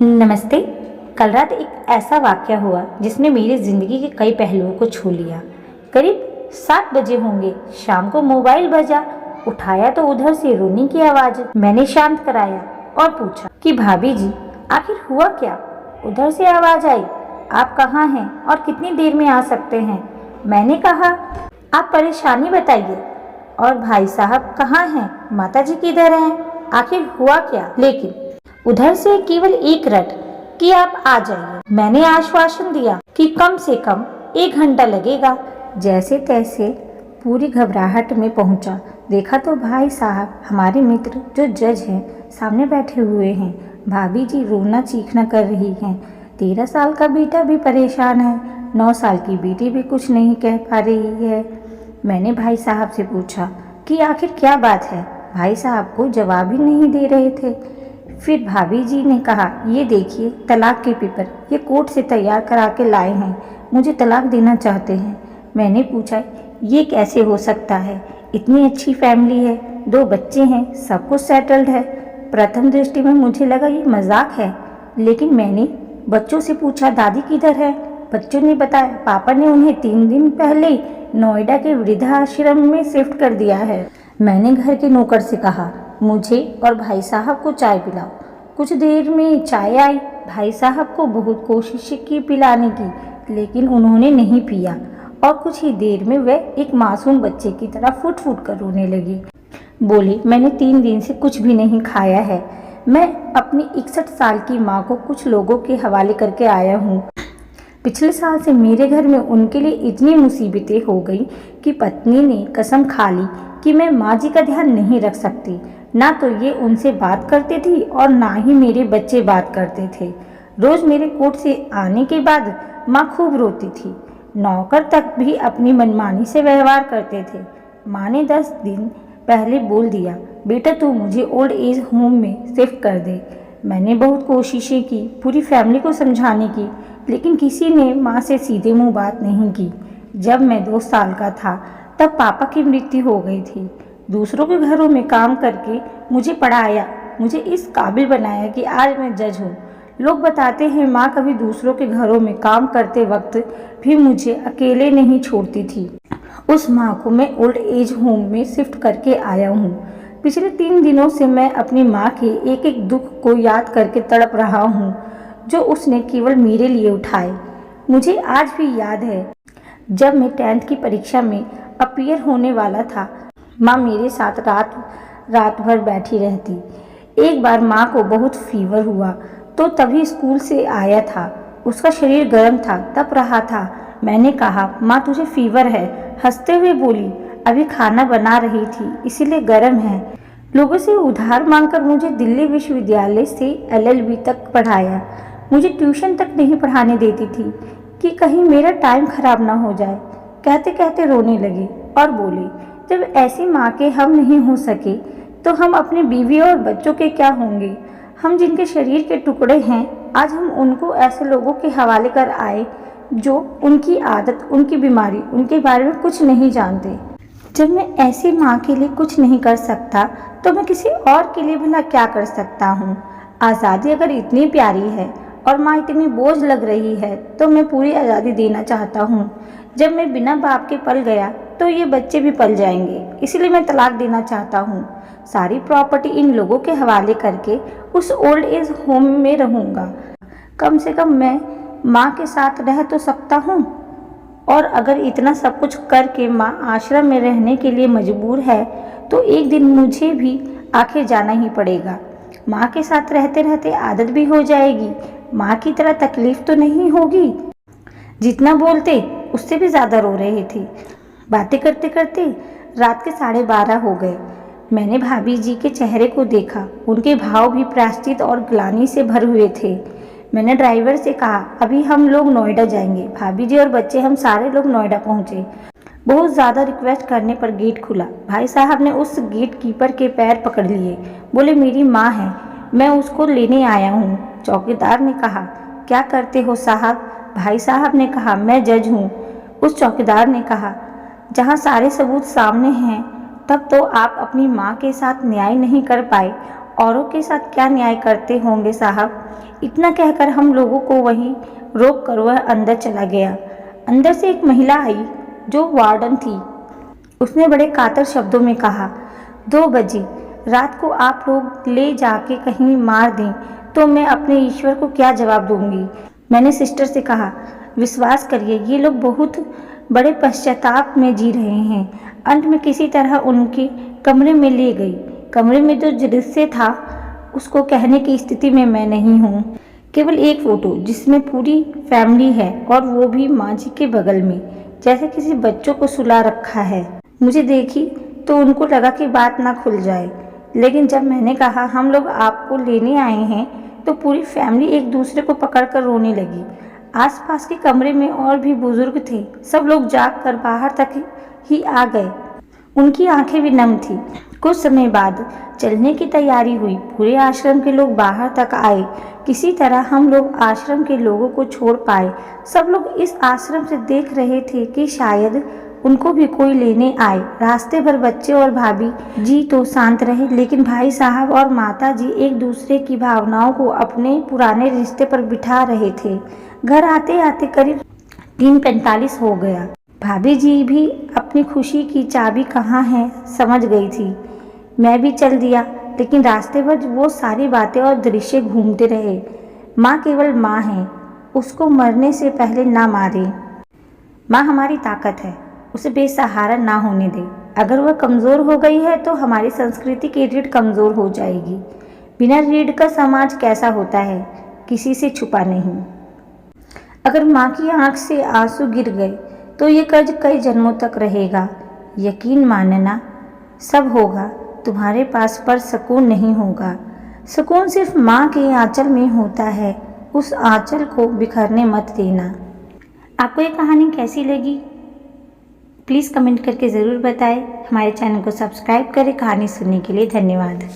नमस्ते। कल रात एक ऐसा वाक़या हुआ जिसने मेरी ज़िंदगी के कई पहलुओं को छू लिया। करीब 7 बजे होंगे, शाम को मोबाइल बजा। उठाया तो उधर से रोने की आवाज़। मैंने शांत कराया और पूछा कि भाभी जी, आखिर हुआ क्या? उधर से आवाज़ आई, आप कहाँ हैं और कितनी देर में आ सकते हैं? मैंने कहा, आप परेशानी बताइए। और भाई साहब कहाँ हैं? माताजी किधर हैं? आखिर हुआ क्या? लेकिन उधर से केवल एक रट कि आप आ जाइए। मैंने आश्वासन दिया कि कम से कम 1 घंटा लगेगा। जैसे तैसे पूरी घबराहट में पहुंचा। देखा तो भाई साहब, हमारे मित्र जो जज हैं, सामने बैठे हुए हैं। भाभी जी रोना चीखना कर रही हैं। 13 साल का बेटा भी परेशान है। 9 साल की बेटी भी कुछ नहीं कह पा रही है। मैंने भाई साहब से पूछा कि आखिर क्या बात है। भाई साहब कोई जवाब ही नहीं दे रहे थे। फिर भाभी जी ने कहा, ये देखिए तलाक के पेपर, ये कोर्ट से तैयार करा के लाए हैं, मुझे तलाक देना चाहते हैं। मैंने पूछा, ये कैसे हो सकता है? इतनी अच्छी फैमिली है, 2 बच्चे हैं, सब कुछ सेटल्ड है। प्रथम दृष्टि में मुझे लगा ये मजाक है, लेकिन मैंने बच्चों से पूछा, दादी किधर है? बच्चों ने बताया, पापा ने उन्हें 3 दिन पहले नोएडा के वृद्धाश्रम में शिफ्ट कर दिया है। मैंने घर के नौकर से कहा, मुझे और भाई साहब को चाय पिलाओ। कुछ देर में चाय आई। भाई साहब को बहुत कोशिश की पिलाने की, लेकिन उन्होंने नहीं पिया और कुछ ही देर में वे एक मासूम बच्चे की तरह फुट फुट कर रोने लगी। बोली, मैंने 3 दिन से कुछ भी नहीं खाया है। मैं अपनी 61 साल की माँ को कुछ लोगों के हवाले करके आया हूँ। पिछले साल से मेरे घर में उनके लिए इतनी मुसीबतें हो गई कि पत्नी ने कसम खा ली कि मैं माँ जी का ध्यान नहीं रख सकती। ना तो ये उनसे बात करती थी और ना ही मेरे बच्चे बात करते थे। रोज मेरे कोर्ट से आने के बाद माँ खूब रोती थी। नौकर तक भी अपनी मनमानी से व्यवहार करते थे। माँ ने 10 दिन पहले बोल दिया, बेटा तू मुझे ओल्ड एज होम में शिफ्ट कर दे। मैंने बहुत कोशिशें की पूरी फैमिली को समझाने की, लेकिन किसी ने माँ से सीधे मुंह बात नहीं की। जब मैं 2 साल का था तब पापा की मृत्यु हो गई थी। दूसरों के घरों में काम करके मुझे पढ़ाया, मुझे इस काबिल बनाया कि आज मैं जज हूँ। लोग बताते हैं माँ कभी दूसरों के घरों में काम करते वक्त भी मुझे अकेले नहीं छोड़ती थी। उस माँ को मैं ओल्ड एज होम में शिफ्ट करके आया हूँ। पिछले 3 दिनों से मैं अपनी माँ के एक एक दुख को याद करके तड़प रहा हूँ, जो उसने केवल मेरे लिए उठाए। मुझे आज भी याद है, जब मैं 10th की परीक्षा में अपीयर होने वाला था, माँ मेरे साथ रात भर बैठी रहती। एक बार माँ को बहुत फीवर हुआ तो तभी स्कूल से आया था। उसका शरीर गर्म था, तप रहा था। मैंने कहा, माँ तुझे फीवर है? हंसते हुए बोली, अभी खाना बना रही थी इसीलिए गर्म है। लोगों से उधार मांगकर मुझे दिल्ली विश्वविद्यालय से LLB तक पढ़ाया। मुझे ट्यूशन तक नहीं पढ़ाने देती थी कि कहीं मेरा टाइम खराब ना हो जाए। कहते कहते रोने लगी और बोली, जब ऐसी माँ के हम नहीं हो सके तो हम अपने बीवी और बच्चों के क्या होंगे? हम जिनके शरीर के टुकड़े हैं, आज हम उनको ऐसे लोगों के हवाले कर आए जो उनकी आदत, उनकी बीमारी, उनके बारे में कुछ नहीं जानते। जब मैं ऐसी माँ के लिए कुछ नहीं कर सकता तो मैं किसी और के लिए भला क्या कर सकता हूँ? आज़ादी अगर इतनी प्यारी है और माँ इतनी बोझ लग रही है तो मैं पूरी आज़ादी देना चाहता हूँ। जब मैं बिना बाप के पल गया तो ये बच्चे भी पल जाएंगे, इसलिए मैं तलाक देना चाहता हूँ। सारी प्रॉपर्टी इन लोगों के हवाले करके उस ओल्ड एज होम में रहूँगा। कम से कम मैं माँ के साथ रह तो सकता हूँ। और अगर इतना सब कुछ करके माँ आश्रम में रहने के लिए मजबूर है तो एक दिन मुझे भी आखिर जाना ही पड़ेगा। माँ के साथ रहते रहते आदत भी हो जाएगी। माँ की तरह तकलीफ तो नहीं होगी। जितना बोलते उससे भी ज़्यादा रो रही थी। बातें करते करते रात के 12:30 हो गए। मैंने भाभी जी के चेहरे को देखा। उनके भाव भी प्रायश्चित और ग्लानि से भर हुए थे। मैंने ड्राइवर से कहा, अभी हम लोग नोएडा जाएंगे। भाभी जी और बच्चे, हम सारे लोग नोएडा पहुंचे। बहुत ज़्यादा रिक्वेस्ट करने पर गेट खुला। भाई साहब ने उस गेट कीपर के पैर पकड़ लिए। बोले, मेरी माँ है, मैं उसको लेने आया हूँ। चौकीदार ने कहा, क्या करते हो साहब? भाई साहब ने कहा, मैं जज हूँ। उस चौकीदार ने कहा, जहाँ सारे सबूत सामने हैं तब तो आप अपनी माँ के साथ न्याय नहीं कर पाए औरों के साथ क्या न्याय करते होंगे साहब। इतना कहकर हम लोगों को वहीं रोक कर वह अंदर चला गया। अंदर से एक महिला आई जो वार्डन थी। उसने बड़े कातर शब्दों में कहा, 2 बजे रात को आप लोग ले जाके कहीं मार दें तो मैं अपने ईश्वर को क्या जवाब दूंगी। मैंने सिस्टर से कहा, विश्वास करिए ये लोग बहुत बड़े पश्चाताप में जी रहे हैं। अंत में किसी तरह उनके कमरे में ले गई। कमरे में जो दृश्य था उसको कहने की स्थिति में मैं नहीं हूँ। केवल एक फ़ोटो जिसमें पूरी फैमिली है और वो भी माँ जी के बगल में, जैसे किसी बच्चों को सुला रखा है। मुझे देखी तो उनको लगा कि बात ना खुल जाए, लेकिन जब मैंने कहा हम लोग आपको लेने आए हैं तो पूरी फैमिली एक दूसरे को पकड़कर रोने लगी। आसपास के कमरे में और भी बुजुर्ग थे। सब लोग जाग कर बाहर तक ही आ गए। उनकी आंखें भी नम थी। कुछ समय बाद चलने की तैयारी हुई। पूरे आश्रम के लोग बाहर तक आए। किसी तरह हम लोग आश्रम के लोगों को छोड़ पाए। सब लोग इस आश्रम से देख रहे थे कि शायद उनको भी कोई लेने आए। रास्ते भर बच्चे और भाभी जी तो शांत रहे, लेकिन भाई साहब और माता जी एक दूसरे की भावनाओं को अपने पुराने रिश्ते पर बिठा रहे थे। घर आते आते करीब 3:45 हो गया। भाभी जी भी अपनी खुशी की चाबी कहाँ है समझ गई थी। मैं भी चल दिया, लेकिन रास्ते भर वो सारी बातें और दृश्य घूमते रहे। माँ केवल माँ है, उसको मरने से पहले ना मारे। माँ हमारी ताकत है, उसे बेसहारा ना होने दे। अगर वह कमज़ोर हो गई है तो हमारी संस्कृति की रीढ़ कमज़ोर हो जाएगी। बिना रीढ़ का समाज कैसा होता है, किसी से छुपा नहीं। अगर माँ की आंख से आंसू गिर गए तो ये कर्ज कई जन्मों तक रहेगा। यकीन मानना, सब होगा तुम्हारे पास, पर सुकून नहीं होगा। सुकून सिर्फ माँ के आंचल में होता है। उस आंचल को बिखरने मत देना। आपको ये कहानी कैसी लगी प्लीज़ कमेंट करके ज़रूर बताएं। हमारे चैनल को सब्सक्राइब करें। कहानी सुनने के लिए धन्यवाद।